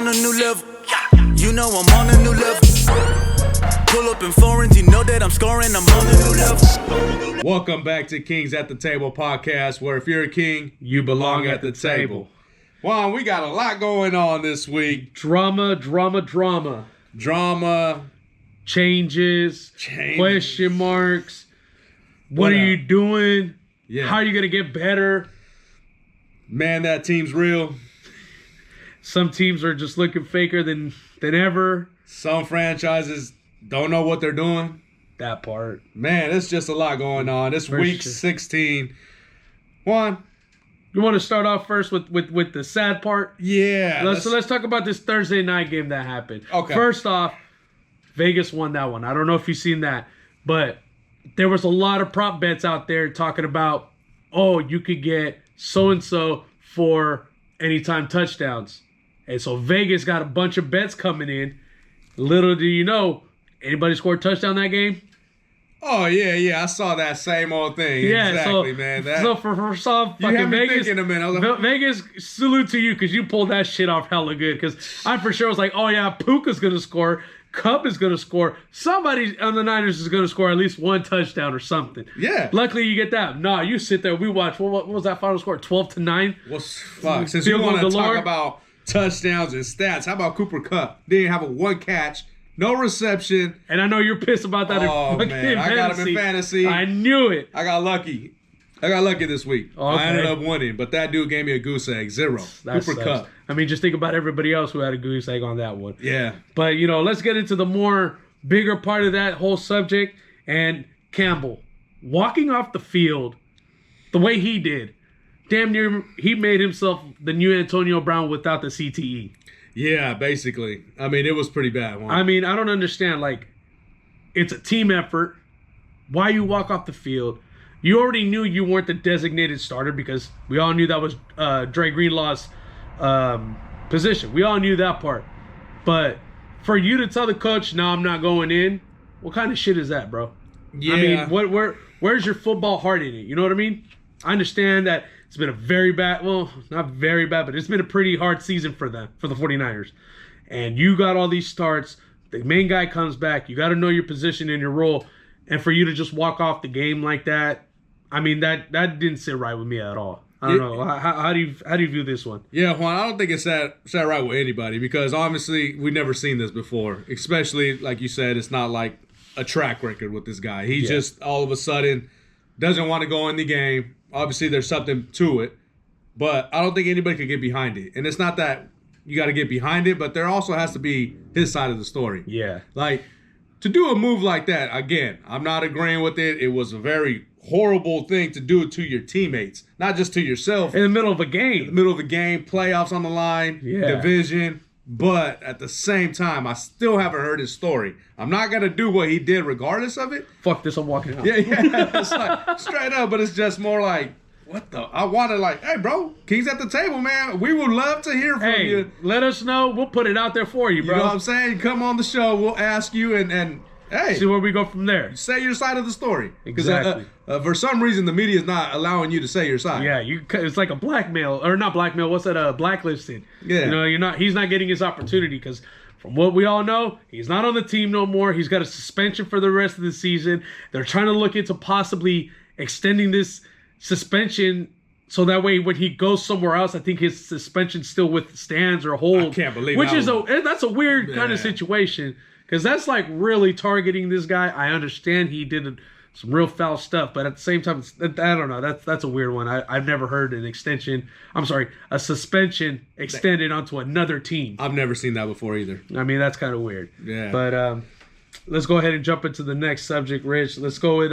on a new level. You know I'm on a new level. Pull up in foreigns, you know that I'm scoring, I'm on a new level. Welcome back to Kings at the Table podcast, where if you're a king, you belong at the table. Juan, we got a lot going on this week. Drama. Changes. Question marks. What are you doing? Yeah. How are you going to get better? Man, that team's real. Some teams are just looking faker than ever. Some franchises don't know what they're doing. That part. Man, it's just a lot going on. It's week 16. Juan, you want to start off first with the sad part? Yeah. Let's talk about this Thursday night game that happened. Okay. First off, Vegas won that one. I don't know if you've seen that, but there was a lot of prop bets out there talking about, oh, you could get so-and-so for anytime touchdowns. And so Vegas got a bunch of bets coming in. Little do you know, anybody scored a touchdown that game? Oh, yeah. I saw that same old thing. Yeah, exactly, man. So for some you fucking had me Vegas, thinking a minute. I was like, Vegas, salute to you because you pulled that shit off hella good. Because I for sure was like, oh yeah, Puka's going to score. Cup is going to score. Somebody on the Niners is going to score at least one touchdown or something. Yeah. Luckily, you get that. No, you sit there. We watch. What was that final score? 12-9? well, fuck. Since you want to talk about touchdowns and stats, how about Cooper Kupp? Didn't have a one catch, no reception. And I know you're pissed about that. Oh, man. I got him in fantasy. I knew it. I got lucky this week. Okay. I ended up winning, but that dude gave me a goose egg. 0. That Cooper sucks. Kupp. I mean, just think about everybody else who had a goose egg on that one. Yeah. But, let's get into the more bigger part of that whole subject. And Campbell, walking off the field the way he did, damn near he made himself the new Antonio Brown without the CTE. Yeah, basically. I mean, it was pretty bad. Juan. I mean, I don't understand. Like, it's a team effort. Why you walk off the field? You already knew you weren't the designated starter because we all knew that was Dre Greenlaw's position. We all knew that part. But for you to tell the coach, no, I'm not going in, what kind of shit is that, bro? Yeah. I mean, where's your football heart in it? You know what I mean? I understand that it's been a very bad, well, not very bad, but it's been a pretty hard season for the 49ers. And you got all these starts. The main guy comes back. You got to know your position and your role. And for you to just walk off the game like that, I mean, that didn't sit right with me at all. I don't know. How do you view this one? Yeah, Juan, I don't think it's sat right with anybody because obviously we've never seen this before. Especially, like you said, it's not like a track record with this guy. He just all of a sudden doesn't want to go in the game. Obviously, there's something to it, but I don't think anybody could get behind it. And it's not that you got to get behind it, but there also has to be his side of the story. Yeah. Like, to do a move like that, again, I'm not agreeing with it. It was a very horrible thing to do to your teammates, not just to yourself. In the middle of a game. In the middle of a game, playoffs on the line, Yeah. division. But at the same time, I still haven't heard his story. I'm not going to do what he did regardless of it. Fuck this, I'm walking out. Yeah. It's like, straight up, but it's just more like, what the? I wanted like, hey, bro, Kings at the Table, man. We would love to hear from you. Let us know. We'll put it out there for you, bro. You know what I'm saying? Come on the show. We'll ask you and hey. See where we go from there. Say your side of the story. Exactly. For some reason, the media is not allowing you to say your side. Yeah, it's like a blackmail, or not blackmail, what's that, blacklisted. Yeah. He's not getting his opportunity because from what we all know, he's not on the team no more. He's got a suspension for the rest of the season. They're trying to look into possibly extending this suspension so that way when he goes somewhere else, I think his suspension still withstands or holds. I can't believe that's a weird kind of situation. Because that's like really targeting this guy. I understand he did some real foul stuff, but at the same time, I don't know. That's a weird one. I've never heard a suspension extended onto another team. I've never seen that before either. I mean, that's kind of weird. Yeah. But let's go ahead and jump into the next subject, Rich. Let's go with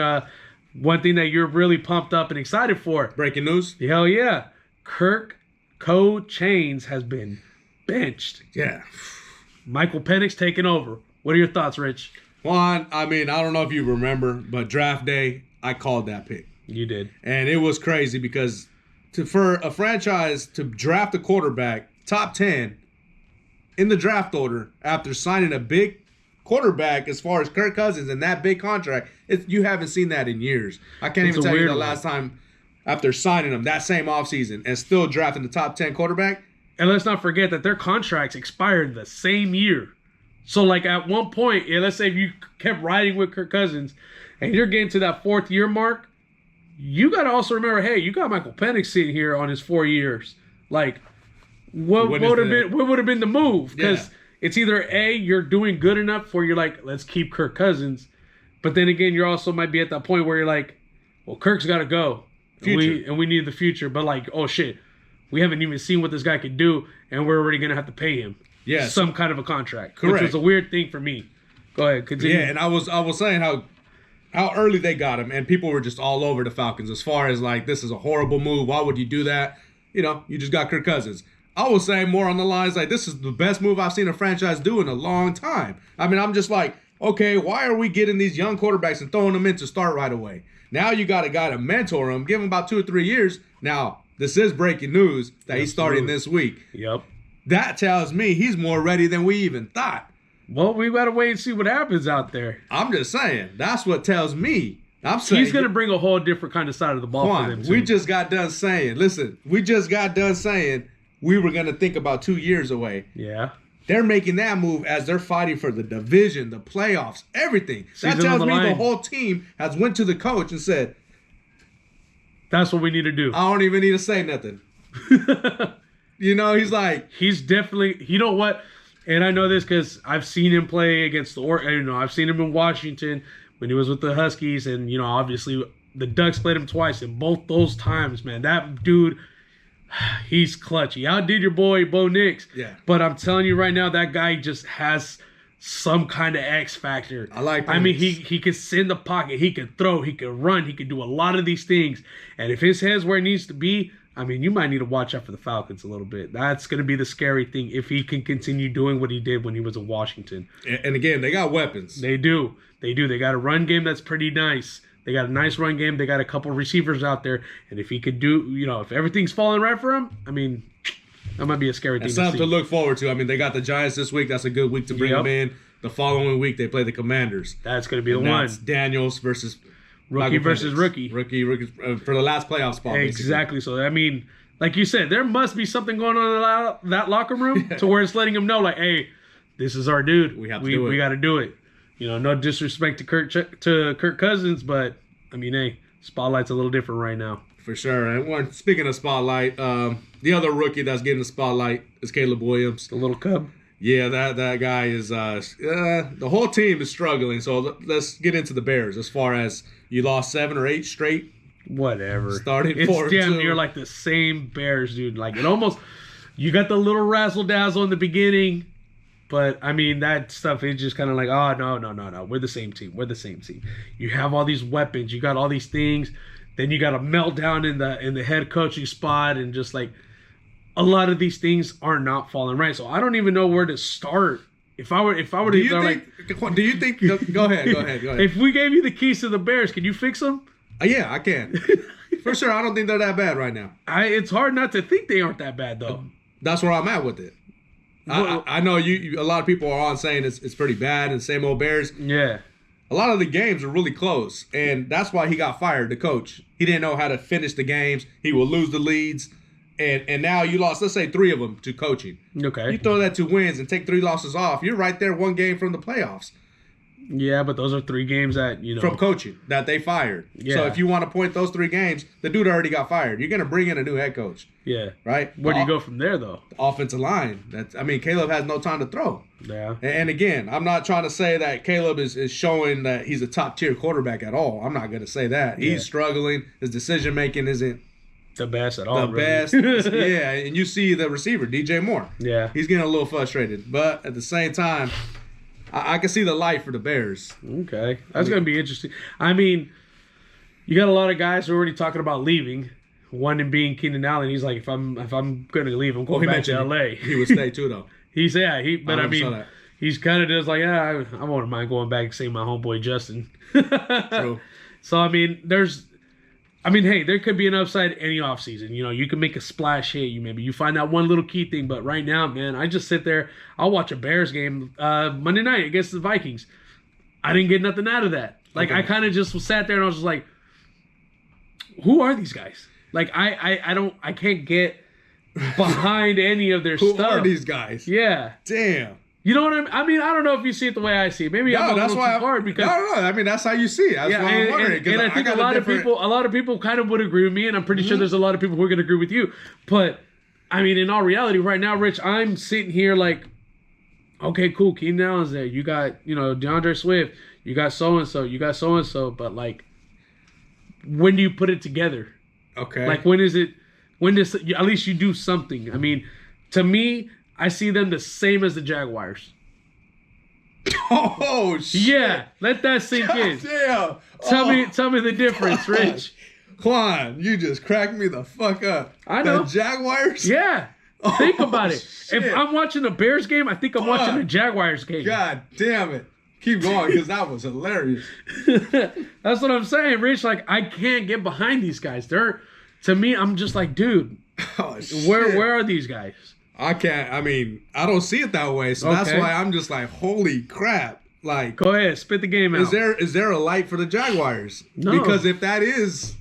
one thing that you're really pumped up and excited for. Breaking news? Hell yeah. Kirk Chains has been benched. Yeah. Michael Penix taking over. What are your thoughts, Rich? Juan, I mean, I don't know if you remember, but draft day, I called that pick. You did. And it was crazy because for a franchise to draft a quarterback, top 10, in the draft order, after signing a big quarterback as far as Kirk Cousins and that big contract, you haven't seen that in years. I can't even tell you the last time after signing him that same offseason and still drafting the top 10 quarterback. And let's not forget that their contracts expired the same year. So, like, at one point, let's say if you kept riding with Kirk Cousins and you're getting to that 4th year mark, you got to also remember, hey, you got Michael Penix sitting here on his 4 years. Like, what would have been the move? Because it's either A, you're doing good enough where you're like, let's keep Kirk Cousins. But then again, you also might be at that point where you're like, well, Kirk's got to go. And we need the future. But like, oh, shit, we haven't even seen what this guy can do, and we're already going to have to pay him some kind of a contract. Correct. Which was a weird thing for me. Go ahead, continue. Yeah, and I was saying how early they got him, and people were just all over the Falcons as far as like, this is a horrible move. Why would you do that? You know, you just got Kirk Cousins. I was saying more on the lines like, this is the best move I've seen a franchise do in a long time. I mean, I'm just like, okay, why are we getting these young quarterbacks and throwing them in to start right away? Now you got a guy to mentor him, give him about 2 or 3 years. Now, this is breaking news that he's starting this week. Yep. That tells me he's more ready than we even thought. Well, we got to wait and see what happens out there. I'm just saying. That's what tells me. I'm saying he's going to bring a whole different kind of side of the ball for them, too. We just got done saying, we were going to think about 2 years away. Yeah. They're making that move as they're fighting for the division, the playoffs, everything. That tells me the whole team has went to the coach and said, that's what we need to do. I don't even need to say nothing. You know, he's like. He's definitely, you know what? And I know this because I've seen him play against I've seen him in Washington when he was with the Huskies. And, you know, obviously the Ducks played him twice. And both those times, man, that dude, he's clutch. He outdid your boy, Bo Nix. Yeah. But I'm telling you right now, that guy just has some kind of X factor. I like that. I mean, he can sit in the pocket. He can throw. He can run. He can do a lot of these things. And if his head's where it needs to be, I mean, you might need to watch out for the Falcons a little bit. That's going to be the scary thing if he can continue doing what he did when he was in Washington. And again, they got weapons. They do. They got a run game that's pretty nice. They got a nice run game. They got a couple receivers out there. And if he could do, you know, if everything's falling right for him, I mean, that might be a scary thing to see. Something to look forward to. I mean, they got the Giants this week. That's a good week to bring them in. The following week, they play the Commanders. That's going to be the one. That's Daniels versus rookie versus rookie. Rookie for the last playoff spot. Exactly. Basically. So, I mean, like you said, there must be something going on in that locker room to where it's letting them know, like, hey, this is our dude. We got to do it. You know, no disrespect to Kirk Cousins, but, I mean, hey, spotlight's a little different right now. For sure. And speaking of spotlight, the other rookie that's getting the spotlight is Caleb Williams. The little cub. Yeah, that guy is the whole team is struggling. So let's get into the Bears as far as you lost 7 or 8 straight. Whatever. Starting it's 4-2. Damn near like the same Bears, dude. Like it almost, you got the little razzle dazzle in the beginning, but I mean that stuff is just kind of like, oh no, we're the same team. You have all these weapons, you got all these things, then you got a meltdown in the head coaching spot, and just like a lot of these things are not falling right. So I don't even know where to start. If I were to, do you think? Go ahead. If we gave you the keys to the Bears, can you fix them? Yeah, I can. For sure, I don't think they're that bad right now. It's hard not to think they aren't that bad, though. That's where I'm at with it. I know you. A lot of people are on saying it's pretty bad and same old Bears. Yeah. A lot of the games are really close, and that's why he got fired, the coach. He didn't know how to finish the games. He will lose the leads, and now you lost, let's say, 3 of them to coaching. Okay. You throw that to wins and take 3 losses off, you're right there 1 game from the playoffs. Yeah, but those are 3 games that, you know. From coaching, that they fired. Yeah. So if you want to point those 3 games, the dude already got fired. You're going to bring in a new head coach. Yeah. Right? Where do you go from there, though? The offensive line. Caleb has no time to throw. Yeah. And again, I'm not trying to say that Caleb is showing that he's a top-tier quarterback at all. I'm not going to say that. Yeah. He's struggling. His decision-making isn't the best at all. Best. Yeah, and you see the receiver, DJ Moore. Yeah. He's getting a little frustrated. But at the same time, I can see the light for the Bears. Okay. That's going to be interesting. I mean, you got a lot of guys who are already talking about leaving. One in being Keenan Allen. He's like, if I'm going to leave, I'm going back to L.A. He would stay too, though. He's he's kind of just like, yeah, I wouldn't mind going back and seeing my homeboy Justin. True. So, I mean, hey, there could be an upside any offseason. You know, you can make a splash hit. You find that one little key thing. But right now, man, I just sit there. I'll watch a Bears game Monday night against the Vikings. I didn't get nothing out of that. Like, okay. I kind of just sat there and I was just like, who are these guys? Like, I can't get behind any of their Who stuff. are these guys? Yeah. Damn. You know what I mean? I mean, I don't know if you see it the way I see it. Maybe I'm a that's little why too hard because no. I mean, that's how you see it. That's why I'm wondering. and I think a lot of people kind of would agree with me, and I'm pretty sure there's a lot of people who are going to agree with you. But I mean, in all reality, right now, Rich, I'm sitting here like, okay, cool. Keenan Allen's there. You got DeAndre Swift. You got so and so. You got so and so. But like, when do you put it together? Okay. Like, when is it? When does at least you do something? I mean, to me, I see them the same as the Jaguars. Oh shit! Yeah, let that sink in. Damn. Tell me the difference, Rich. Juan, you just cracked me the fuck up. I know. The Jaguars? Yeah. Think about it. Shit. If I'm watching a Bears game, I think I'm watching a Jaguars game. God damn it. Keep going, because that was hilarious. That's what I'm saying, Rich. Like, I can't get behind these guys. To me, I'm just like, dude, where are these guys? I can't. I mean, I don't see it that way, so that's why I'm just like, holy crap! Like, go ahead, spit the game out. Is there a light for the Jaguars? No, because if that is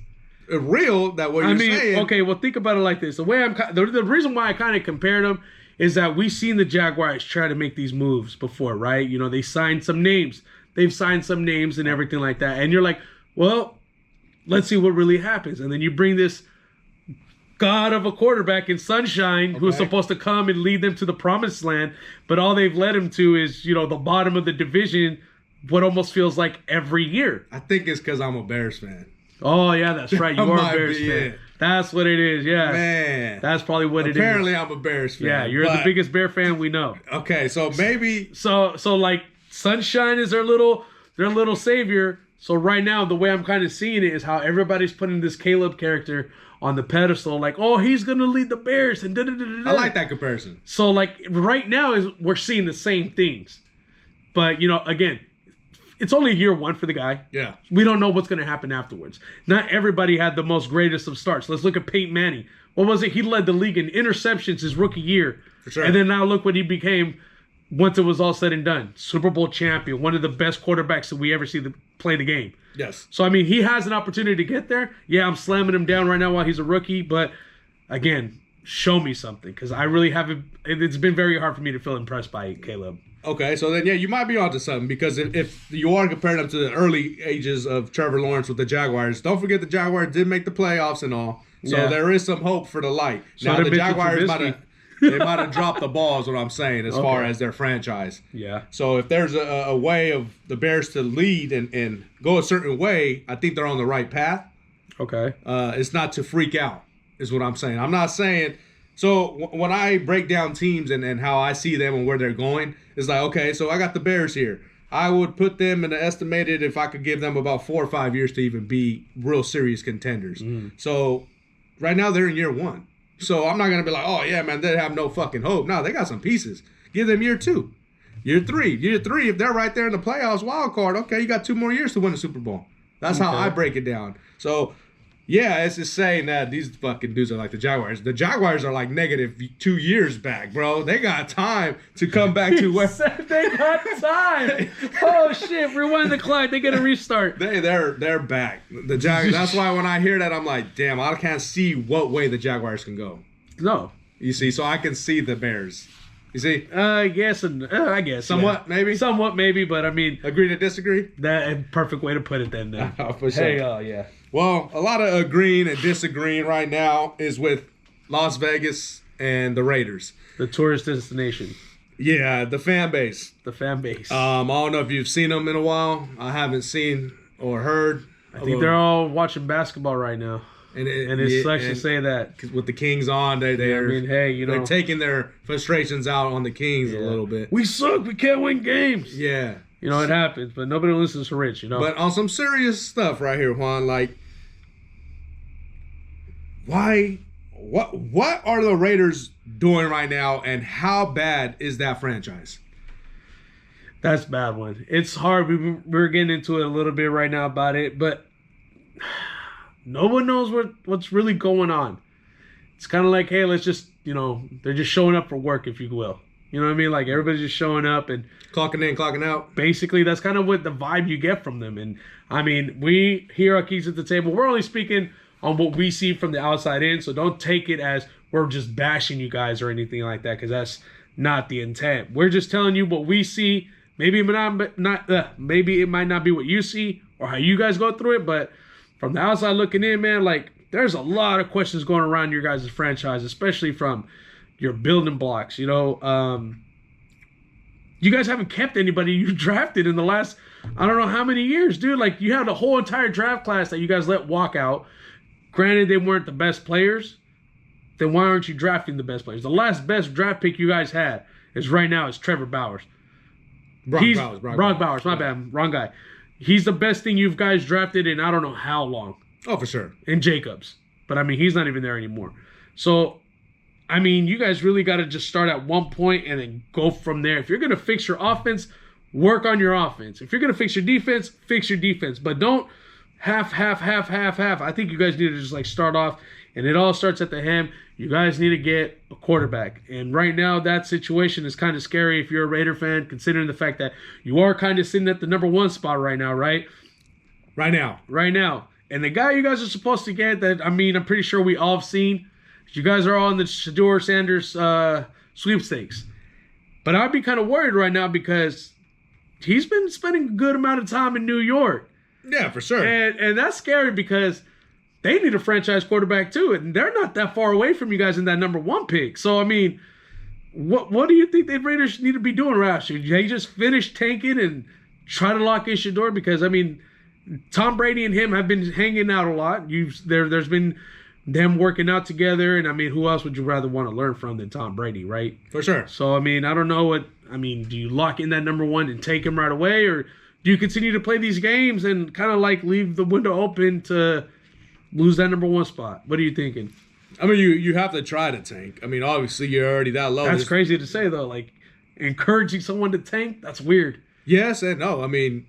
real, that what you're saying. Okay, well, think about it like this. The reason why I kind of compared them is that we've seen the Jaguars try to make these moves before, right? You know, they signed some names. They've signed some names and everything like that, and you're like, well, let's see what really happens, and then you bring this god of a quarterback in Sunshine who's supposed to come and lead them to the promised land, but all they've led him to is, the bottom of the division, what almost feels like every year. I think it's because I'm a Bears fan. Oh, yeah, that's right. You are a Bears fan. It. That's what it is, yeah. Man. That's probably what it is. Apparently, I'm a Bears fan. Yeah, you're the biggest Bear fan we know. Okay, so maybe... So like, Sunshine is their little savior. So right now, the way I'm kind of seeing it is how everybody's putting this Caleb character on the pedestal, like, oh, he's gonna lead the Bears, and I like that comparison. So like right now we're seeing the same things, but again, it's only year one for the guy. Yeah, we don't know what's gonna happen afterwards. Not everybody had the most greatest of starts. Let's look at Peyton Manning. What was it? He led the league in interceptions his rookie year, for sure. And then now look what he became once it was all said and done. Super Bowl champion, one of the best quarterbacks that we ever see play the game. Yes. So, I mean, he has an opportunity to get there. Yeah, I'm slamming him down right now while he's a rookie. But, again, show me something. Because I really haven't – it's been very hard for me to feel impressed by Caleb. Okay, so then, yeah, you might be onto something. Because if you are comparing them to the early ages of Trevor Lawrence with the Jaguars, don't forget the Jaguars did make the playoffs and all. So there is some hope for the light. So now, the Jaguars might have dropped the ball is what I'm saying as far as their franchise. Yeah. So if there's a way of the Bears to lead and go a certain way, I think they're on the right path. Okay. It's not to freak out is what I'm saying. I'm not saying – so when I break down teams and how I see them and where they're going, it's like, okay, so I got the Bears here. I would put them in the estimated if I could give them about 4 or 5 years to even be real serious contenders. So right now they're in year one. So I'm not going to be like, oh, yeah, man, they have no fucking hope. No, they got some pieces. Give them year 2. Year 3. Year 3, if they're right there in the playoffs, wild card, okay, you got 2 more years to win the Super Bowl. That's how I break it down. So, yeah, it's just saying that these fucking dudes are like the Jaguars. The Jaguars are like negative 2 years back, bro. They got time to come back to where they got time. Oh shit! Rewind the clock. They get a restart. They're back. The Jaguars. That's why when I hear that, I'm like, damn, I can't see what way the Jaguars can go. No. You see, so I can see the Bears. You see? Yes, and I guess somewhat, maybe. Somewhat, maybe, but I mean, agree to disagree. That perfect way to put it. Then. For sure. Hey, yeah. Well, a lot of agreeing and disagreeing right now is with Las Vegas and the Raiders. The tourist destination. Yeah, the fan base. The fan base. I don't know if you've seen them in a while. I haven't seen or heard. I think they're all watching basketball right now. And it sucks to say that. With the Kings on, they're they're taking their frustrations out on the Kings a little bit. We suck. We can't win games. Yeah. It happens, but nobody listens to Rich, But on some serious stuff right here, Juan, like, what are the Raiders doing right now, and how bad is that franchise? That's a bad one. It's hard. We're getting into it a little bit right now about it, but no one knows what's really going on. It's kind of like, hey, let's just, they're just showing up for work, if you will. You know what I mean? Like, everybody's just showing up and clocking in, clocking out. Basically, that's kind of what the vibe you get from them. And, I mean, we here at Keys at the Table, we're only speaking on what we see from the outside in, so don't take it as we're just bashing you guys or anything like that, because that's not the intent. We're just telling you what we see. Maybe maybe it might not be what you see or how you guys go through it, but from the outside looking in, man, like there's a lot of questions going around your guys' franchise, especially from your building blocks. You guys haven't kept anybody you drafted in the last, I don't know how many years, dude. Like, you had a whole entire draft class that you guys let walk out. Granted, they weren't the best players. Then why aren't you drafting the best players? The last best draft pick you guys had right now is Trevor Bowers. Brock Bowers, my bad. Wrong guy. He's the best thing you guys drafted in I don't know how long. Oh, for sure. And Jacobs. But, I mean, he's not even there anymore. So, I mean, you guys really got to just start at one point and then go from there. If you're going to fix your offense, work on your offense. If you're going to fix your defense, fix your defense. But don't half. I think you guys need to just, like, start off, and it all starts at the hem. You guys need to get a quarterback. And right now, that situation is kind of scary if you're a Raider fan, considering the fact that you are kind of sitting at the number 1 spot right now, right? Right now. And the guy you guys are supposed to get that, I mean, I'm pretty sure we all have seen, you guys are all in the Shedeur Sanders sweepstakes. But I'd be kind of worried right now because he's been spending a good amount of time in New York. Yeah, for sure. And that's scary because they need a franchise quarterback too, and they're not that far away from you guys in that number 1 pick. So, I mean, what do you think the Raiders need to be doing, Roush? Should they just finish tanking and try to lock in Shedeur? Because, I mean, Tom Brady and him have been hanging out a lot. There's been them working out together, and, I mean, who else would you rather want to learn from than Tom Brady, right? For sure. So, I mean, I don't know do you lock in that number 1 and take him right away, or do you continue to play these games and kind of like leave the window open to lose that number 1 spot? What are you thinking? I mean, you have to try to tank. I mean, obviously, you're already that low. That's crazy to say, though. Like, encouraging someone to tank, that's weird. Yes and no. I mean,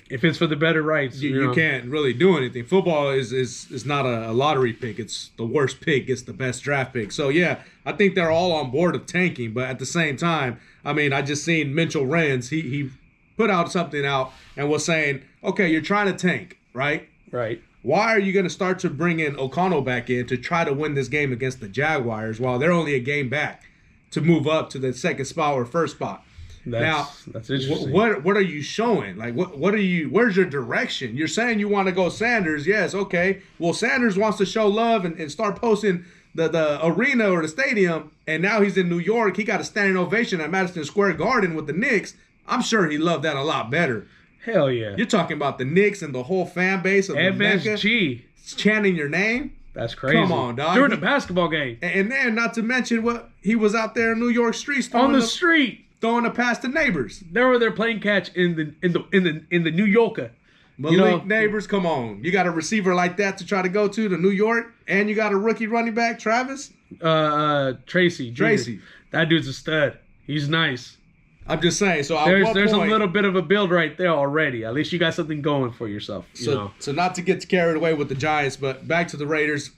if it's for the better rights, you can't really do anything. Football is not a lottery pick. It's the worst pick. It's the best draft pick. So, yeah, I think they're all on board of tanking. But at the same time, I mean, I just seen Mitchell Renz. He put out something out and was saying, okay, you're trying to tank, right? Right. Why are you going to start to bring in O'Connell back in to try to win this game against the Jaguars while they're only a game back to move up to the second spot or first spot? That's interesting. What are you showing? Like, where's your direction? You're saying you want to go Sanders. Yes, okay. Well, Sanders wants to show love and start posting the arena or the stadium, and now he's in New York. He got a standing ovation at Madison Square Garden with the Knicks. I'm sure he loved that a lot better. Hell yeah. You're talking about the Knicks and the whole fan base of MSG chanting your name. That's crazy. Come on, dog. During the basketball game. And then, not to mention what he was out there in New York streets on the street throwing a pass to neighbors. They were there playing catch in the New Yorker. Malik Neighbors, come on. You got a receiver like that to try to go to New York, and you got a rookie running back, Travis? Tracy. That dude's a stud. He's nice. I'm just saying. So there's a little bit of a build right there already. At least you got something going for yourself. So not to get carried away with the Giants, but back to the Raiders.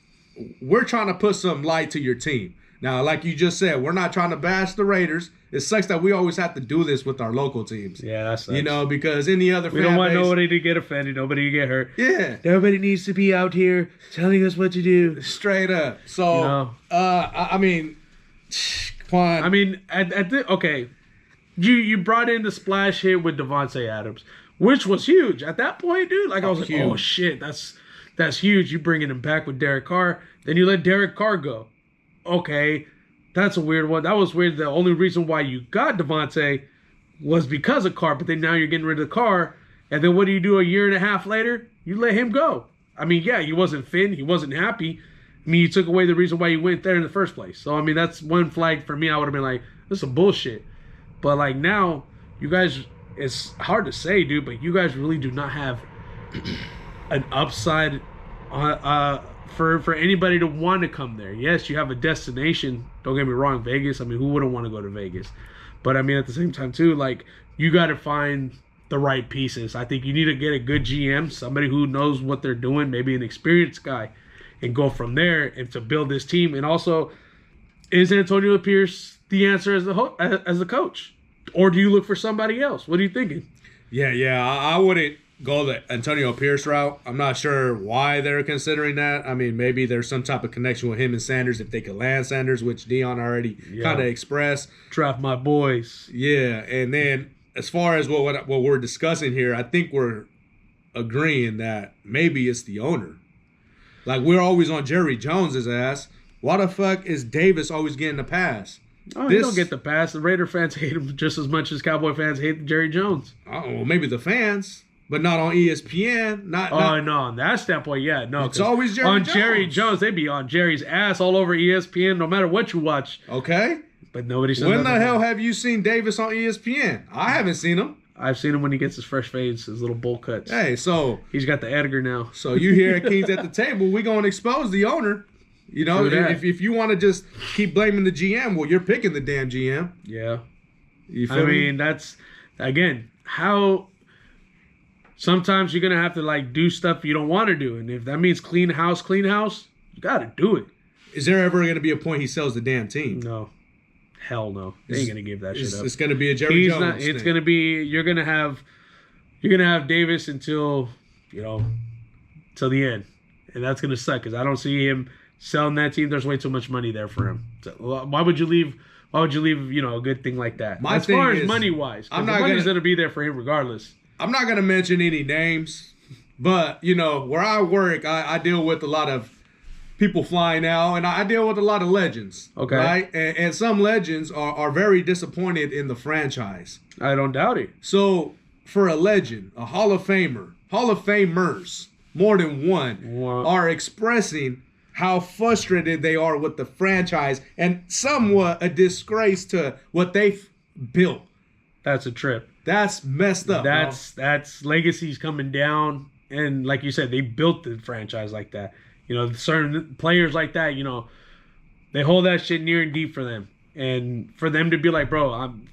We're trying to put some light to your team. Now, like you just said, we're not trying to bash the Raiders. It sucks that we always have to do this with our local teams. Yeah, that sucks. Because any other we don't want nobody to get offended, nobody to get hurt. Yeah. Nobody needs to be out here telling us what to do. Straight up. So, I mean, come on. I mean, okay. You brought in the splash hit with Devontae Adams, which was huge at that point, dude. Like I was like, oh shit, that's huge. You bringing him back with Derek Carr, then you let Derek Carr go. Okay, that's a weird one. That was weird. The only reason why you got Devontae was because of Carr, but then now you're getting rid of Carr, and then what do you do a year and a half later? You let him go. I mean, yeah, he wasn't fit. He wasn't happy. I mean, you took away the reason why you went there in the first place. So I mean, that's one flag for me. I would have been like, this is some bullshit. But, like, now, you guys, it's hard to say, dude, but you guys really do not have an upside for anybody to want to come there. Yes, you have a destination. Don't get me wrong, Vegas. I mean, who wouldn't want to go to Vegas? But, I mean, at the same time, too, like, you got to find the right pieces. I think you need to get a good GM, somebody who knows what they're doing, maybe an experienced guy, and go from there and to build this team. And also, is Antonio Pierce the answer as the coach? Or do you look for somebody else? What are you thinking? Yeah, I wouldn't go the Antonio Pierce route. I'm not sure why they're considering that. I mean, maybe there's some type of connection with him and Sanders if they could land Sanders, which Dion already kind of expressed. Draft my boys. Yeah, and then as far as what we're discussing here, I think we're agreeing that maybe it's the owner. Like, we're always on Jerry Jones's ass. Why the fuck is Davis always getting the pass? Oh, he don't get the pass. The Raider fans hate him just as much as Cowboy fans hate Jerry Jones. Oh, well, maybe the fans, but not on ESPN. No, on that standpoint, yeah, no. It's always Jerry Jones. Jerry Jones, they be on Jerry's ass all over ESPN, no matter what you watch. Okay. But nobody says when the hell have you seen Davis on ESPN? I haven't seen him. I've seen him when he gets his fresh fades, his little bowl cuts. Hey, so he's got the Edgar now. So you here at Kings at the Table, we gonna expose the owner. You know, if you want to just keep blaming the GM, well, you're picking the damn GM. Yeah. You feel me? That's, again, how sometimes you're going to have to, like, do stuff you don't want to do. And if that means clean house, you got to do it. Is there ever going to be a point he sells the damn team? No. Hell no. They ain't going to give that shit up. It's going to be a Jerry Jones thing. It's going to be, you're going to have Davis until, till the end. And that's going to suck because I don't see him selling that team. There's way too much money there for him. So, why would you leave? Why would you leave? A good thing like that. As far as money wise, the money's going to be there for him regardless. I'm not going to mention any names, but where I work, I deal with a lot of people flying out, and I deal with a lot of legends. Okay, right, and some legends are very disappointed in the franchise. I don't doubt it. So for a legend, a Hall of Famer, Hall of Famers, more than one, are expressing how frustrated they are with the franchise and somewhat a disgrace to what they've built. That's a trip. That's messed up. That's legacies coming down. And like you said, they built the franchise like that. Certain players like that, they hold that shit near and deep for them. And for them to be like, bro, I'm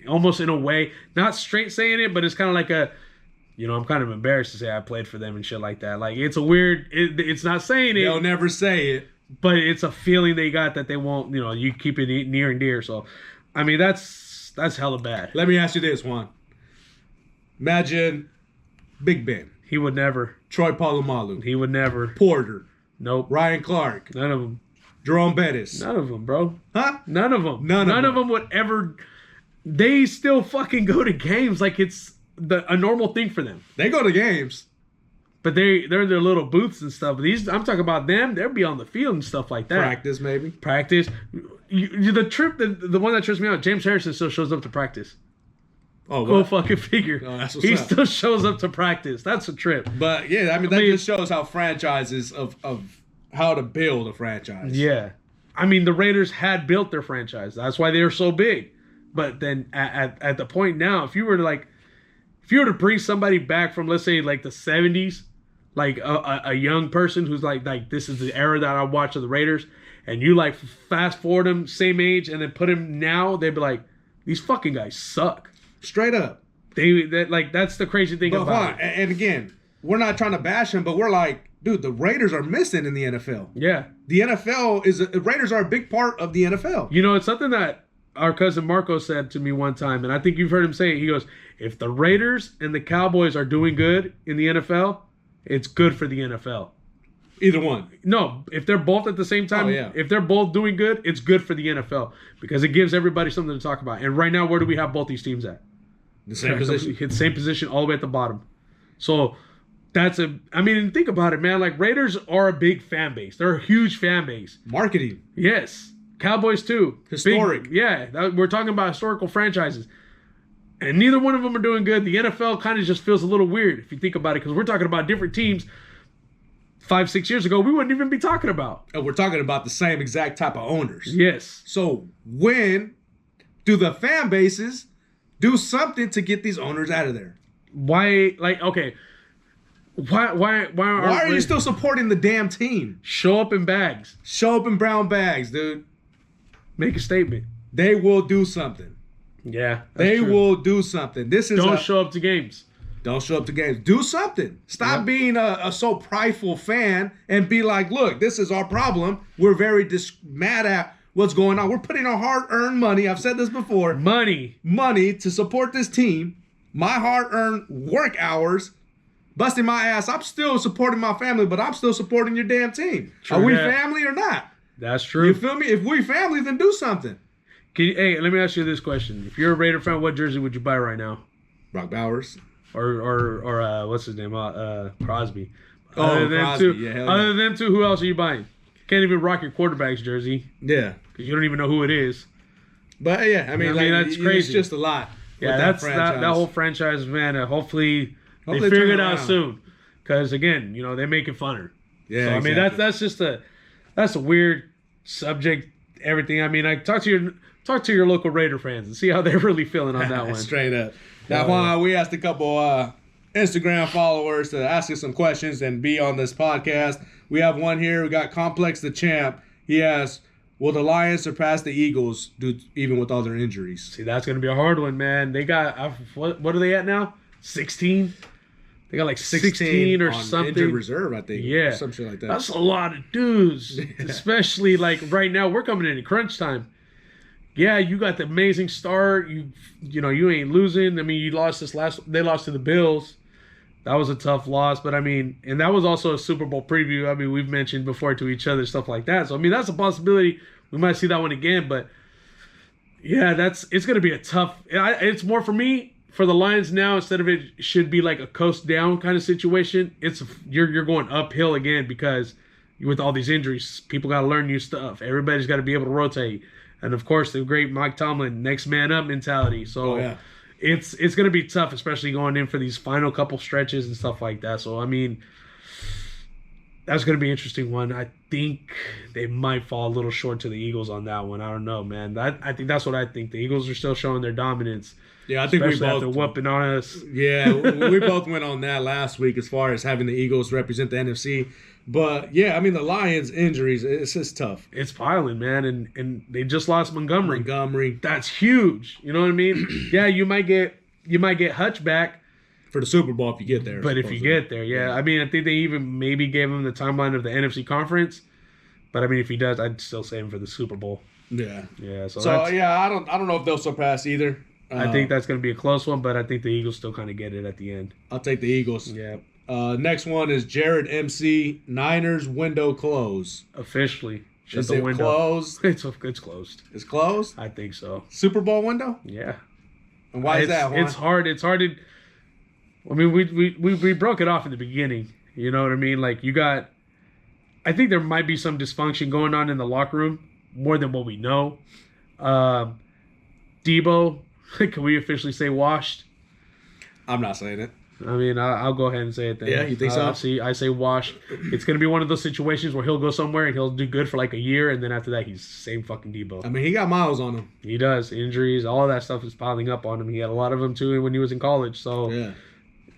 almost in a way, not straight saying it, but it's kind of like I'm kind of embarrassed to say I played for them and shit like that. Like, it's a weird, it's not saying it. They'll never say it. But it's a feeling they got that they won't, you keep it near and dear. So, I mean, that's hella bad. Let me ask you this, Juan. Imagine Big Ben. He would never. Troy Polamalu. He would never. Porter. Nope. Ryan Clark. None of them. Jerome Bettis. None of them, bro. Huh? None of them. None of them would ever. They still fucking go to games like it's a normal thing for them. They go to games. But they're in their little booths and stuff. I'm talking about them. They'll be on the field and stuff like that. Practice, maybe. Practice. The one that trips me out, James Harrison still shows up to practice. Oh, go fucking figure. Oh, that's what's he up. Still shows up to practice. That's a trip. But yeah, I mean, that just shows how franchises of how to build a franchise. Yeah. I mean, the Raiders had built their franchise. That's why they were so big. But then at the point now, if you were to bring somebody back from, let's say, like the 70s, like a young person who's like this is the era that I watch of the Raiders, and you like fast forward them same age and then put him now, they'd be like, these fucking guys suck. Straight up. That's the crazy thing about it. And again, we're not trying to bash him, but we're like, dude, the Raiders are missing in the NFL. Yeah. The NFL Raiders are a big part of the NFL. It's something that our cousin Marco said to me one time, and I think you've heard him say it. He goes, if the Raiders and the Cowboys are doing good in the NFL, it's good for the NFL. Either one. No, if they're both at the same time, if they're both doing good, it's good for the NFL because it gives everybody something to talk about. And right now, where do we have both these teams at? The same position. The same position all the way at the bottom. So think about it, man. Like, Raiders are a big fan base. They're a huge fan base. Marketing. Yes. Cowboys too. Historic. We're talking about historical franchises. And neither one of them are doing good. The NFL kind of just feels a little weird if you think about it, because we're talking about different teams 5-6 years ago we wouldn't even be talking about. And we're talking about the same exact type of owners. Yes. So when do the fan bases do something to get these owners out of there? Why? Why are you still supporting the damn team? Show up in bags. Show up in brown bags, dude. Make a statement. They will do something. Yeah, they will do something. Don't show up to games. Don't show up to games. Do something. Stop being a so prideful fan and be like, look, this is our problem. We're very mad at what's going on. We're putting our hard-earned money. I've said this before. Money to support this team. My hard-earned work hours. busting my ass. I'm still supporting my family, but I'm still supporting your damn team. True Are we that. family or not? That's true. You feel me? If we family, then do something. Hey, let me ask you this question: if you're a Raider fan, what jersey would you buy right now? Brock Bowers. Or what's his name? Crosby. Oh, Other than Crosby. two, Yeah, hell other yeah. than two, who else are you buying? Can't even rock your quarterback's jersey Yeah. because you don't even know who it is. But yeah, I mean, that's crazy. It's just a lot. Yeah, with that whole franchise, man. Hopefully they Hopefully figure turn it out around. soon. Because again, they make it funner. Yeah, So I mean, exactly. that's just that's a weird subject. Everything. I mean, talk to your local Raider fans and see how they're really feeling on that one. Straight up. Now, Juan, we asked a couple Instagram followers to ask us some questions and be on this podcast. We have one here. We got Complex the Champ. He asks, will the Lions surpass the Eagles even with all their injuries? See, that's going to be a hard one, man. They got, what are they at now? 16? They got like 16 or on something. Injured reserve, I think. Yeah. Or some shit like that. That's a lot of dudes. Especially like right now, we're coming into crunch time. Yeah, you got the amazing start. You ain't losing. I mean, you lost they lost to the Bills. That was a tough loss, but I mean, and that was also a Super Bowl preview. I mean, we've mentioned before to each other stuff like that. So I mean, that's a possibility. We might see that one again, but yeah, it's going to be a tough. It's more for me for the Lions now. Instead of it should be like a coast down kind of situation. You're going uphill again because with all these injuries, people got to learn new stuff. Everybody's got to be able to rotate, and of course, the great Mike Tomlin, next man up mentality. So. Oh, yeah. It's going to be tough, especially going in for these final couple stretches and stuff like that. So, I mean, that's going to be an interesting one. I think they might fall a little short to the Eagles on that one. I don't know, man. I think that's what I think. The Eagles are still showing their dominance. Yeah, I think especially we after both whooping on us. Yeah, we both went on that last week as far as having the Eagles represent the NFC. But yeah, I mean the Lions' injuries, it's just tough. It's piling, man, and they just lost Montgomery. That's huge. You know what I mean? Yeah, you might get Hutch back. For the Super Bowl if you get there. But if you get there, yeah. I mean, I think they even maybe gave him the timeline of the NFC conference. But I mean, if he does, I'd still say him for the Super Bowl. Yeah. Yeah. So yeah, I don't know if they'll surpass either. I think that's going to be a close one, but I think the Eagles still kind of get it at the end. I'll take the Eagles. Yeah. Next one is Jared MC. Niners window close. Officially, shut Is the it window. closed? It's closed. It's closed. I think so. Super Bowl window. Yeah. And why is that? Juan? It's hard. It's hard to. I mean, we broke it off in the beginning. You know what I mean? Like you got. I think there might be some dysfunction going on in the locker room more than what we know. Debo, can we officially say washed? I'm not saying it. I mean, I'll go ahead and say it then. Yeah, you think so? I say washed. It's going to be one of those situations where he'll go somewhere and he'll do good for like a year, and then after that, he's same fucking Debo. I mean, he got miles on him. He does. Injuries, all of that stuff is piling up on him. He had a lot of them too when he was in college. So, Yeah.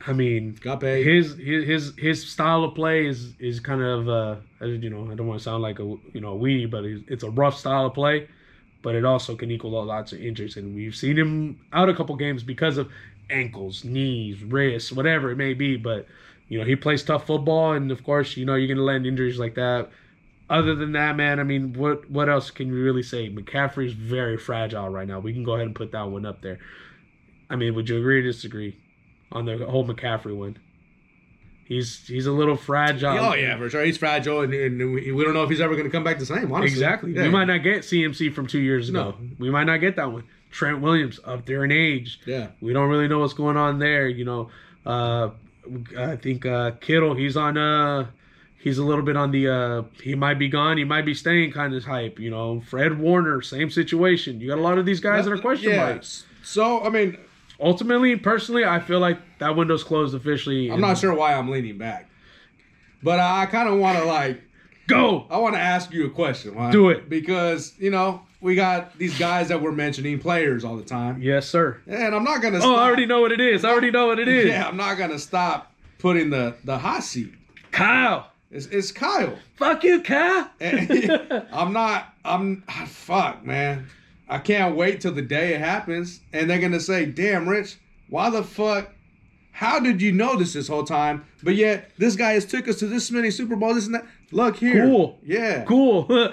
I mean, Got paid. his style of play is kind of I don't want to sound like a weenie, but it's a rough style of play, but it also can equal lots of injuries, and we've seen him out a couple games because of ankles, knees, wrists, whatever it may be. But he plays tough football, and of course you're going to land injuries like that. Other than that, man, I mean, what else can you really say? McCaffrey's very fragile right now. We can go ahead and put that one up there. I mean, would you agree or disagree on the whole McCaffrey one? He's a little fragile. Oh yeah, for sure. He's fragile, and we don't know if he's ever going to come back the same. Honestly. Exactly. Yeah. We might not get CMC from 2 years ago. No. We might not get that one. Trent Williams up there in age. Yeah. We don't really know what's going on there. I think Kittle. He's on. He's a little bit on the. He might be gone. He might be staying kind of hype. Fred Warner, same situation. You got a lot of these guys that are question marks. So I mean. Ultimately, personally, I feel like that window's closed officially. I'm not sure why I'm leaning back, but I kind of want to go. I want to ask you a question. Juan, Do it. because we got these guys that we're mentioning players all the time. Yes, sir. And I'm not gonna. Oh, I already know what it is. Yeah, I'm not gonna stop putting the hot seat. Kyle. It's Kyle. Fuck you, Kyle. Fuck, man. I can't wait till the day it happens, and they're gonna say, "Damn, Rich, why the fuck? How did you know this whole time? But yet this guy has took us to this many Super Bowls, this and that. Look here, Cool. yeah, Cool.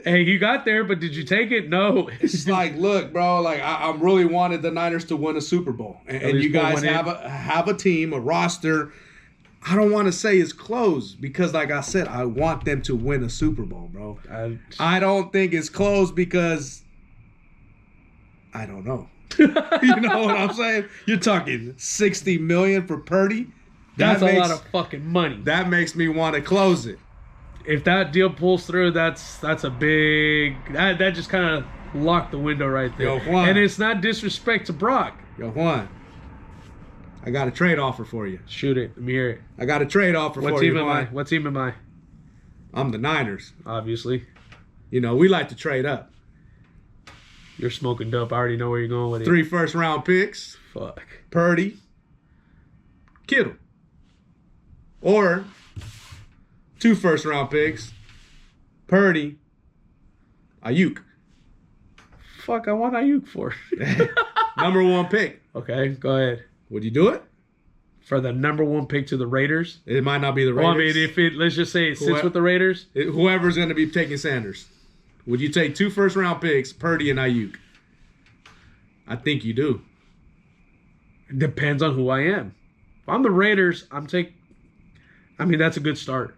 Hey, you got there, but did you take it? No. It's like, look, bro, like I really wanted the Niners to win a Super Bowl, and you least put guys one in. have a team, a roster, I don't want to say it's close because, like I said, I want them to win a Super Bowl, bro. I don't think it's close because I don't know. You know what I'm saying? You're talking $60 million for Purdy. That's a lot of fucking money. That makes me want to close it. If that deal pulls through, that's a big. That just kind of locked the window right there. Yo, Juan. And it's not disrespect to Brock. Yo, Juan, I got a trade offer for you. Shoot it. Let me hear it. I got a trade offer What for team you, am Juan. I? What team am I? I'm the Niners. Obviously. You know, we like to trade up. You're smoking dope. I already know where you're going with it. 3 first-round picks. Fuck. Purdy. Kittle. Or 2 first-round picks. Purdy. Ayuk. Fuck, I want Ayuk for. Number 1 pick. Okay, go ahead. Would you do it? For the number 1 pick to the Raiders? It might not be the Raiders. Well, I mean, if it, let's just say it sits with the Raiders. Whoever's going to be taking Sanders. Would you take 2 first-round picks, Purdy and Ayuk? I think you do. It depends on who I am. If I'm the Raiders, I mean, that's a good start.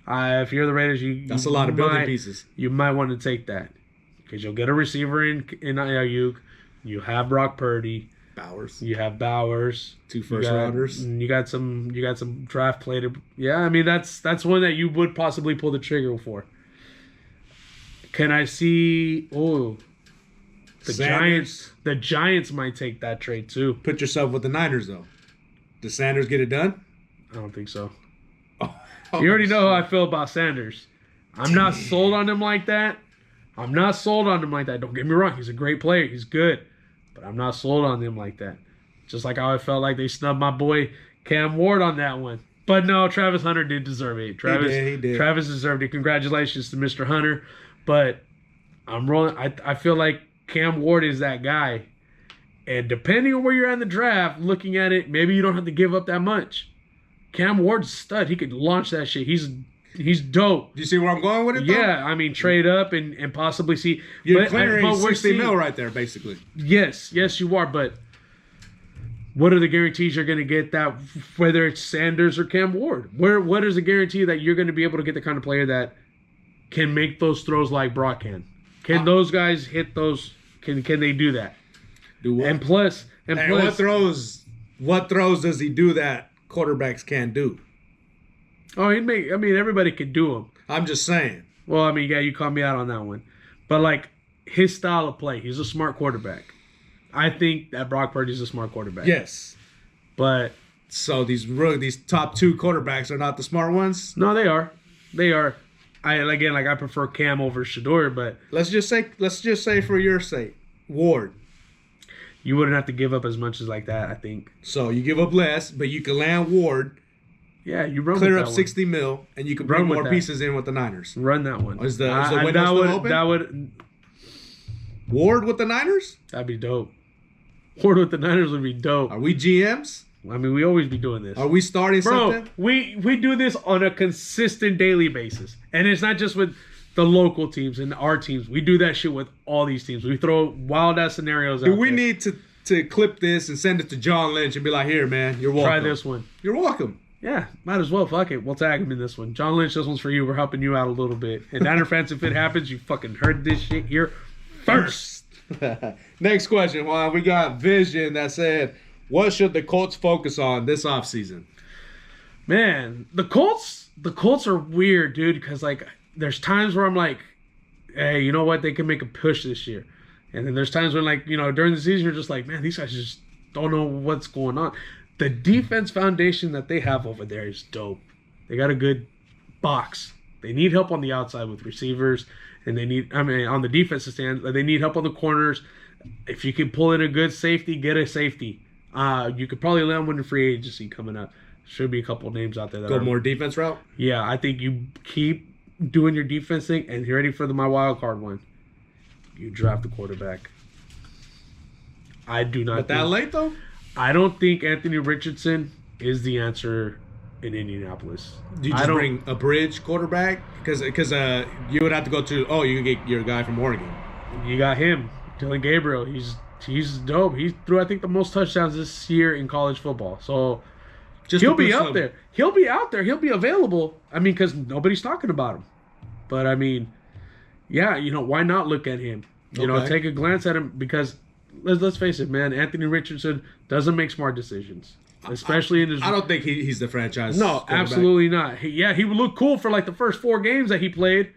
If you're the Raiders, that's a lot of building pieces. You might want to take that because you'll get a receiver in Ayuk. You have Brock Purdy. Bowers. You have Bowers. 2 first-rounders. You got some draft plated. Yeah, I mean that's one that you would possibly pull the trigger for. Can I see? Oh, the Giants might take that trade too. Put yourself with the Niners though. Does Sanders get it done? I don't think so. You already know how I feel about Sanders. I'm not sold on him like that. Don't get me wrong. He's a great player. He's good. But I'm not sold on him like that. Just like how I felt like they snubbed my boy Cam Ward on that one. But no, Travis Hunter did deserve it. He did. Travis deserved it. Congratulations to Mr. Hunter. But I'm rolling. I feel like Cam Ward is that guy. And depending on where you're at in the draft, looking at it, maybe you don't have to give up that much. Cam Ward's a stud. He could launch that shit. He's dope. Do you see where I'm going with it, though? Yeah, I mean, trade up and possibly see. You're clearing $60 million right there, basically. Yes, you are. But what are the guarantees you're going to get that, whether it's Sanders or Cam Ward? What is the guarantee that you're going to be able to get the kind of player that can make those throws like Brock can? Can those guys hit those? Can they do that? Do what? And plus, what throws does he do that quarterbacks can't do? Oh, everybody could do them. I'm just saying. Well, I mean, yeah, you called me out on that one. But, like, his style of play, he's a smart quarterback. I think that Brock Purdy's a smart quarterback. Yes. But... So these top 2 quarterbacks are not the smart ones? No, they are. They are. I prefer Cam over Shador, but... Let's just say for your sake, Ward. You wouldn't have to give up as much as like that, I think. So you give up less, but you can land Ward... Yeah, you run clear with up that $60 million, and you can bring more pieces in with the Niners. Run that one. Is the window still open? Ward with the Niners? That'd be dope. Ward with the Niners would be dope. Are we GMs? I mean, we always be doing this. Are we starting something? We do this on a consistent daily basis, and it's not just with the local teams and our teams. We do that shit with all these teams. We throw wild ass scenarios out. Do we need to clip this and send it to John Lynch and be like, "Here, man, you're welcome. Try this one. You're welcome." Yeah, might as well. Fuck it. We'll tag him in this one. John Lynch, this one's for you. We're helping you out a little bit. And Niner fans, if it happens, you fucking heard this shit here first. Next question, Juan. We got Vision that said, what should the Colts focus on this offseason? Man, the Colts are weird, dude, because, like, there's times where I'm like, hey, you know what? They can make a push this year. And then there's times when, like, you know, during the season, you're just like, man, these guys just don't know what's going on. The defense foundation that they have over there is dope. They got a good box. They need help on the outside with receivers, and on the defensive stand, they need help on the corners. If you can pull in a good safety, get a safety. You could probably land one in free agency coming up. Should be a couple of names out there. Go more defense route? Yeah, I think you keep doing your defense thing, and you're ready for my wild card one. You draft the quarterback. I do not. But that late, though? I don't think Anthony Richardson is the answer in Indianapolis. Do you just bring a bridge quarterback? Because you would have to go to, you can get your guy from Oregon. You got him, Dylan Gabriel. He's dope. He threw, I think, the most touchdowns this year in college football. So He'll be up there. He'll be out there. He'll be available. I mean, because nobody's talking about him. But I mean, yeah, why not look at him? Take a glance at him because let's face it, man. Anthony Richardson doesn't make smart decisions, especially in his. I don't think he's the franchise. No, absolutely not. He would look cool for like the first 4 games that he played,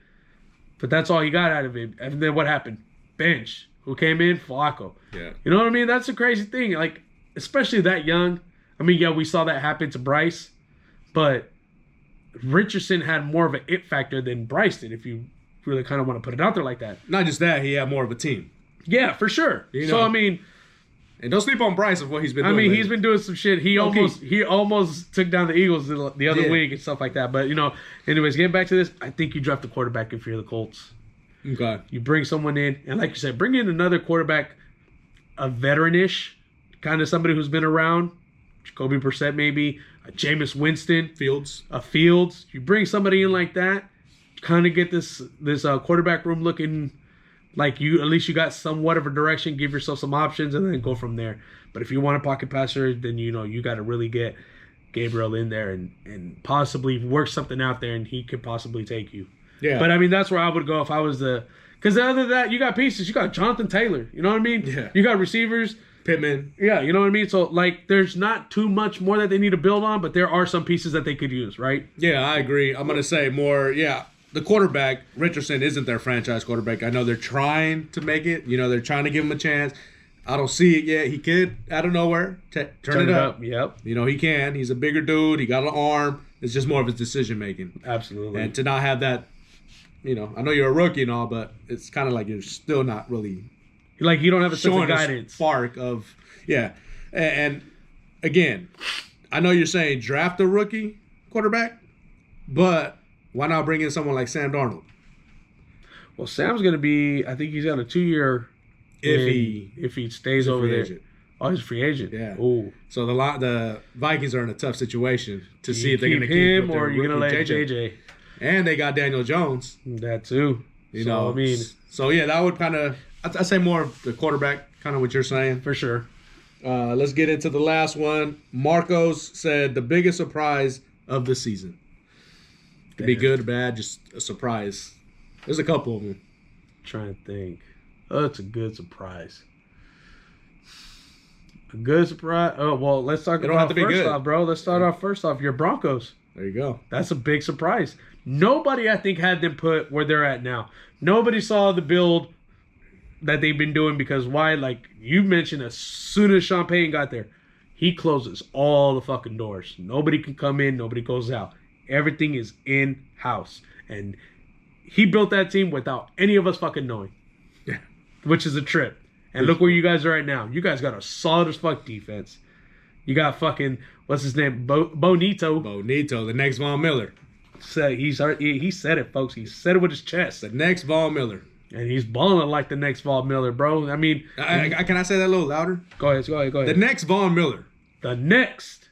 but that's all he got out of him. And then what happened? Bench. Who came in? Flacco. Yeah. You know what I mean? That's a crazy thing. Like, especially that young. I mean, yeah, we saw that happen to Bryce, but Richardson had more of an it factor than Bryce did, if you really kind of want to put it out there like that. Not just that, he had more of a team. Yeah, for sure. So, I mean... And don't sleep on Bryce of what he's been doing. I mean, he's been doing some shit. He almost took down the Eagles the other week and stuff like that. But, anyways, getting back to this, I think you draft a quarterback if you're the Colts. Okay. You bring someone in, and like you said, bring in another quarterback, a veteran-ish, kind of somebody who's been around, Jacoby Brissett maybe, a Jameis Winston. Fields. You bring somebody in like that, kind of get this quarterback room looking like at least you got somewhat of a direction, give yourself some options, and then go from there. But if you want a pocket passer, then you got to really get Gabriel in there and possibly work something out there, and he could possibly take you. Yeah. But I mean, that's where I would go if I was because other than that, you got pieces. You got Jonathan Taylor. You know what I mean? Yeah. You got receivers. Pittman. Yeah, you know what I mean? So, like, there's not too much more that they need to build on, but there are some pieces that they could use, right? Yeah, I agree. I'm going to say more, the quarterback, Richardson, isn't their franchise quarterback. I know they're trying to make it. They're trying to give him a chance. I don't see it yet. He could, out of nowhere, turn it up. Yep. He can. He's a bigger dude. He got an arm. It's just more of his decision-making. Absolutely. And to not have that, I know you're a rookie and all, but it's kind of like you're still not really... Like, you don't have a sense of showing guidance. A spark of, And again, I know you're saying draft a rookie quarterback, but why not bring in someone like Sam Darnold? Well, Sam's going to be, I think he's got a 2-year if he stays over there. Agent. Oh, he's a free agent. Yeah. Ooh. So the Vikings are in a tough situation to see if they're going to keep keep him or you're going to let JJ. And they got Daniel Jones. That too. I mean. So, that would kind of, I'd say more of the quarterback, kind of what you're saying. For sure. Let's get into the last one. Marcos said the biggest surprise of the season. Could be good, bad, just a surprise. There's a couple of them. Trying to think. Oh, it's a good surprise. A good surprise. Oh, well, let's talk about first off, bro. Let's start off first off. Your Broncos. There you go. That's a big surprise. Nobody, I think, had them put where they're at now. Nobody saw the build that they've been doing because why? Like you mentioned, as soon as Sean Payton got there, he closes all the fucking doors. Nobody can come in. Nobody goes out. Everything is in-house. And he built that team without any of us fucking knowing. Yeah. Which is a trip. And look where you guys are right now. You guys got a solid as fuck defense. You got fucking, what's his name? Bonito. Bonito, the next Von Miller. He said it, folks. He said it with his chest. The next Von Miller. And he's balling like the next Von Miller, bro. I mean... can I say that a little louder? Go ahead. The next Von Miller. The next.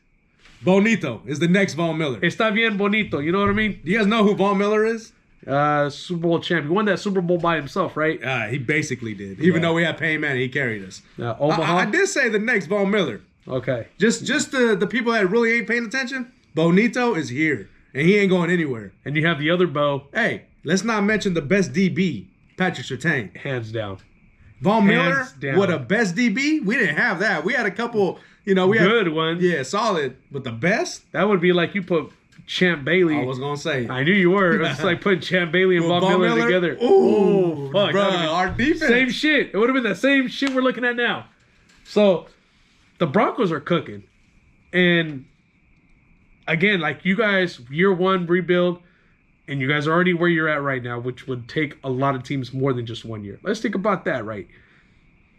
Bonito is the next Von Miller. Está bien bonito. You know what I mean? Do you guys know who Von Miller is? Super Bowl champion. He won that Super Bowl by himself, right? He basically did. Even though we had Payne Manning, he carried us. Omaha? I did say the next Von Miller. Okay. Just the people that really ain't paying attention, Bonito is here. And he ain't going anywhere. And you have the other Bo. Hey, let's not mention the best DB, Patrick Surtain. Hands down. Von Miller, down. what a best DB? We didn't have that. We had a couple, we had good ones. Yeah, solid. But the best? That would be like you put Champ Bailey. I was going to say. I knew you were. It was like putting Champ Bailey and Von Miller together. Ooh, fuck. Bro, our defense. Same shit. It would have been the same shit we're looking at now. So, the Broncos are cooking. And, again, like you guys, year one rebuild, and you guys are already where you're at right now, which would take a lot of teams more than just 1 year. Let's think about that, right?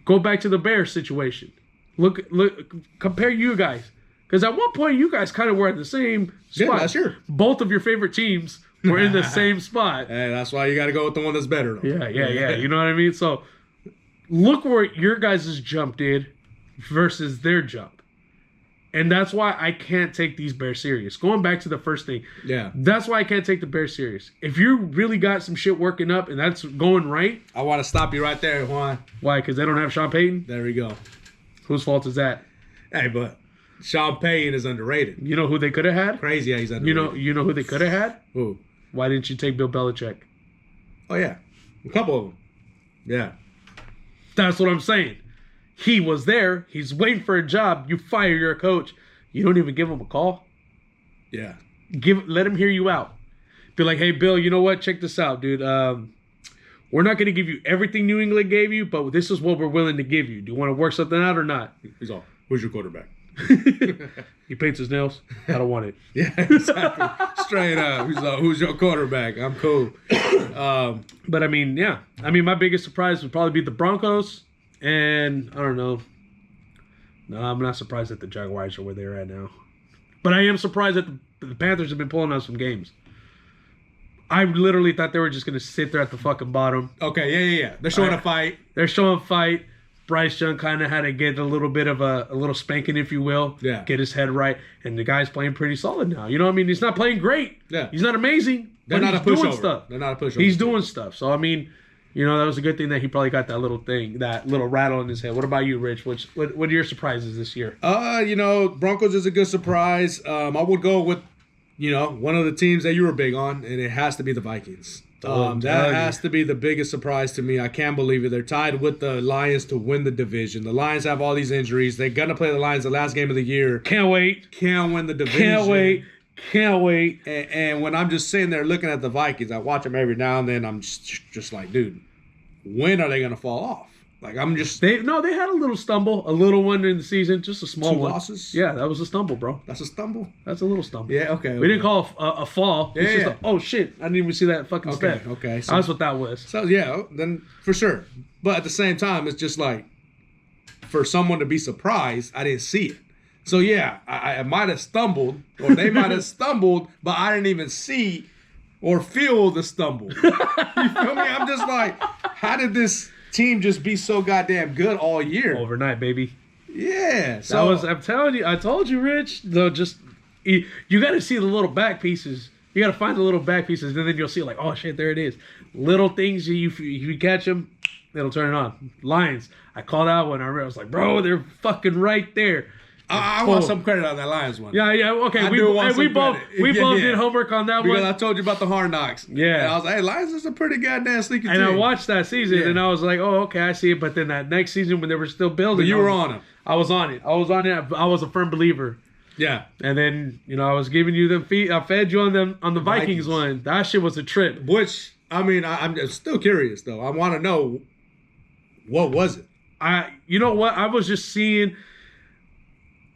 Go back to the Bears situation. Look, compare you guys. Because at one point, you guys kind of were at the same spot. Yeah, last year. Both of your favorite teams were in the same spot. Hey, that's why you got to go with the one that's better. Though. Yeah. You know what I mean? So, look where your guys' jump did versus their jump. And that's why I can't take these Bears serious. Going back to the first thing. Yeah. That's why I can't take the Bears serious. If you really got some shit working up and that's going right. I want to stop you right there, Juan. Why? Because they don't have Sean Payton? There we go. Whose fault is that? Hey, but Sean Payton is underrated. You know who they could have had? Crazy how he's underrated. You know who they could have had? Who? Why didn't you take Bill Belichick? Oh, yeah. A couple of them. Yeah. That's what I'm saying. He was there. He's waiting for a job. You fire your coach. You don't even give him a call. Yeah. Let him hear you out. Be like, hey, Bill, you know what? Check this out, dude. We're not going to give you everything New England gave you, but this is what we're willing to give you. Do you want to work something out or not? He's all, who's your quarterback? He paints his nails. I don't want it. Yeah, exactly. Straight up. He's like, who's your quarterback? I'm cool. But I mean, yeah. I mean, my biggest surprise would probably be the Broncos. And I don't know. No, I'm not surprised that the Jaguars are where they're at now. But I am surprised that the Panthers have been pulling out some games. I literally thought they were just going to sit there at the fucking bottom. Okay, yeah. They're showing a fight. They're showing fight. Bryce Young kind of had to get a little bit of a little spanking, if you will. Yeah. Get his head right. And the guy's playing pretty solid now. You know what I mean? He's not playing great. Yeah. He's not amazing. They're but not he's a pushover. doing stuff. They're not a pushover. He's doing stuff. So, I mean, you know, that was a good thing that he probably got that little thing, that little rattle in his head. What about you, Rich? What are your surprises this year? You know, Broncos is a good surprise. I would go with, you know, one of the teams that you were big on, and it has to be the Vikings. That has to be the biggest surprise to me. I can't believe it. They're tied with the Lions to win the division. The Lions have all these injuries. They're going to play the Lions the last game of the year. Can't wait. Can't win the division. Can't wait. And when I'm just sitting there looking at the Vikings, I watch them every now and then. I'm just like, dude, when are they going to fall off? Like, I'm just... They had a little stumble, a little one in the season, just a small 2 one. losses? Yeah, that was a stumble, bro. That's a stumble? That's a little stumble. Yeah, okay. We didn't call it a fall. Yeah, It's just oh, shit. I didn't even see that fucking step. Okay. So, that's what that was. So, yeah, then for sure. But at the same time, it's just like, for someone to be surprised, I didn't see it. So, yeah, I might have stumbled, or they might have stumbled, but I didn't even see or feel the stumble. You feel me? I'm just like, how did this team just be so goddamn good all year? Overnight, baby. Yeah. So I'm telling you, I told you, Rich. Though, just you got to see the little back pieces. You got to find the little back pieces, and then you'll see like, oh shit, there it is. Little things you catch them, it'll turn it on. Lions. I called out one. I was like, bro, they're fucking right there. I want some credit on that Lions one. Yeah, okay. We both did homework on that because one. I told you about the Hard Knocks. Yeah. And I was like, hey, Lions is a pretty goddamn sneaky team. And I watched that season, and I was like, oh, okay, I see it. But then that next season when they were still building. But you were on them. I was on it. I was a firm believer. Yeah. And then, you know, I was giving you them feet. I fed you on the Vikings one. That shit was a trip. Which, I mean, I'm still curious, though. I want to know, what was it? You know what? I was just seeing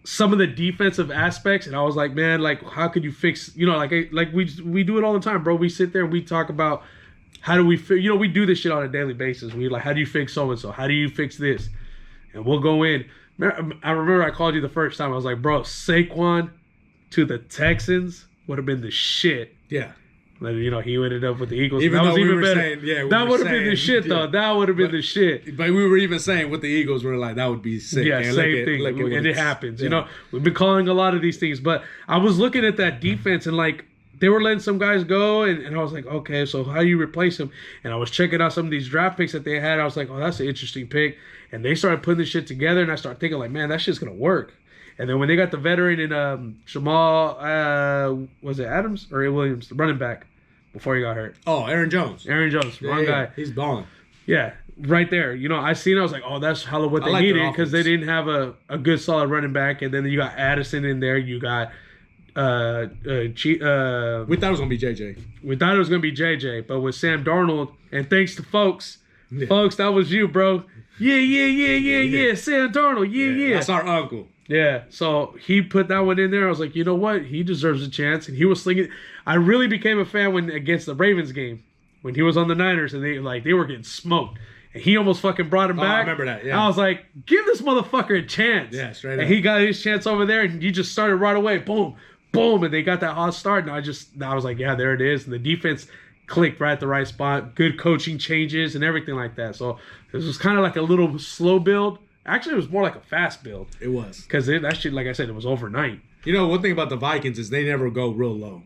some of the defensive aspects, and I was like, man, like, how could you fix, you know, like we do it all the time, bro. We sit there and we talk about how do we fix, you know, we do this shit on a daily basis. We like, how do you fix so-and-so? How do you fix this? And we'll go in. I remember I called you the first time. I was like, bro, Saquon to the Texans would have been the shit. Yeah. But, you know, he ended up with the Eagles. Even that was though even we were better. saying, yeah, that would have been the shit, though. That would have been the shit. But we were even saying with the Eagles, we were like, that would be sick. Yeah, man. same thing. And it happens. Yeah. You know, we've been calling a lot of these things. But I was looking at that defense, and, like, they were letting some guys go, and I was like, okay, so how do you replace them? And I was checking out some of these draft picks that they had. I was like, oh, that's an interesting pick. And they started putting this shit together, and I started thinking, like, man, that shit's going to work. And then when they got the veteran in Jamal, was it Adams or Williams, the running back, before he got hurt? Oh, Aaron Jones, wrong guy. He's balling. Yeah, right there. You know, I seen it. I was like, oh, that's hella what they needed because they didn't have a good solid running back. And then you got Addison in there. You got we thought it was gonna be JJ. We thought it was gonna be JJ, but with Sam Darnold, and thanks to folks, that was you, bro. Yeah. Sam Darnold, yeah. That's our uncle. Yeah, so he put that one in there. I was like, you know what? He deserves a chance, and he was slinging. I really became a fan when against the Ravens game when he was on the Niners, and they were getting smoked, and he almost fucking brought him back. I remember that. Yeah, I was like, give this motherfucker a chance. Yeah, straight and up. He got his chance over there, and he just started right away. Boom, boom, and they got that hot start, and I was like, yeah, there it is, and the defense clicked right at the right spot. Good coaching changes and everything like that. So this was kind of like a little slow build. Actually, it was more like a fast build. It was. Because that shit, like I said, it was overnight. You know, one thing about the Vikings is they never go real low.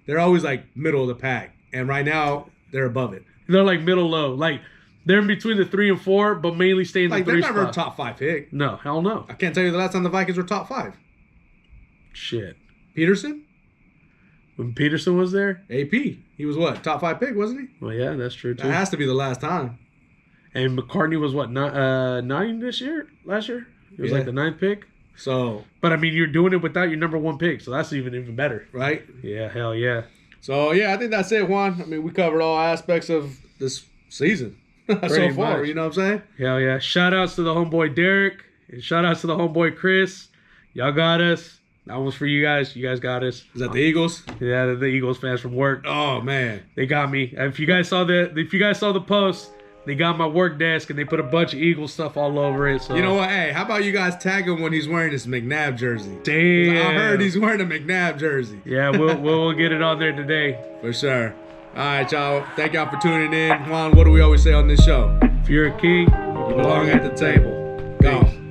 They're always like middle of the pack. And right now, they're above it. They're like middle low. Like, they're in between the 3 and 4, but mainly stay in the 3 spot. Like, they're never spot. top 5 pick. No, hell no. I can't tell you the last time the Vikings were top 5. Shit. Peterson? When Peterson was there? AP. He was what? Top 5 pick, wasn't he? Well, yeah, that's true, too. That has to be the last time. And McCartney was what, 9 this year? Last year? It was like the 9th pick? So. But, I mean, you're doing it without your number 1 pick, so that's even better. Right? Yeah, hell yeah. So, yeah, I think that's it, Juan. I mean, we covered all aspects of this season so far. Much. You know what I'm saying? Hell yeah. Shout-outs to the homeboy Derek. And shout-outs to the homeboy Chris. Y'all got us. That one's for you guys. You guys got us. Is that the Eagles? Yeah, the Eagles fans from work. Oh, man. They got me. If you guys saw the post, they got my work desk and they put a bunch of Eagle stuff all over it. So you know what? Hey, how about you guys tag him when he's wearing his McNabb jersey? Damn. I heard he's wearing a McNabb jersey. Yeah, we'll get it on there today. For sure. All right, y'all. Thank y'all for tuning in. Juan, what do we always say on this show? If you're a king, You belong at the table. Go.